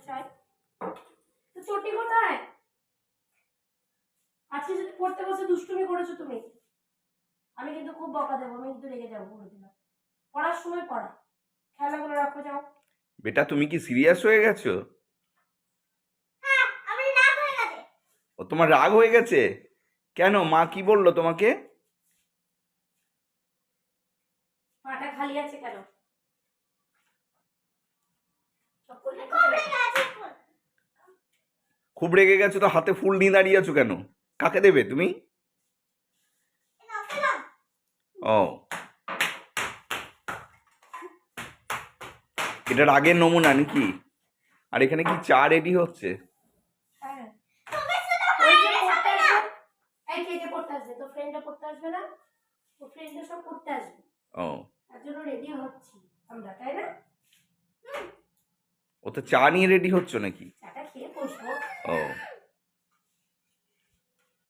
চাই তো চটি কোথায়? আজকে যদি পড়তে বসে দুষ্টুমি করেছো তুমি, আমি কিন্তু খুব বকা দেবো, আমি কিন্তু রেগে যাবো বলে দিলাম। পড়ার সময় পড়া, খেলাগুলো রাখো যাও। বেটা তুমি কি সিরিয়াস হয়ে গেছো? ও তোমার রাগ হয়ে গেছে? কেন, মা কি বললো তোমাকে? পাটা খালি আছে কেন? খুব রেগে গেছো তো হাতে ফুল নিয়ে দাঁড়িয়ে আছো কেন? কাকে দেবে তুমি? ও, এটা রাগের নমুনা নাকি? আর এখানে কি চা রেডি হচ্ছে? হ্যাঁ, ওই যে পড়তে আসবে, এই কে যে পড়তে আসবে, তো ফ্রেন্ডটা পড়তে আসবে না, তো ফ্রেন্ডটা সব পড়তে আসবে, ও, তার জন্য রেডি হচ্ছি আমরা, তাই না? ও তো চা নিয়ে রেডি হচ্ছ নাকি? চাটা খেয়ে বসবো। ও।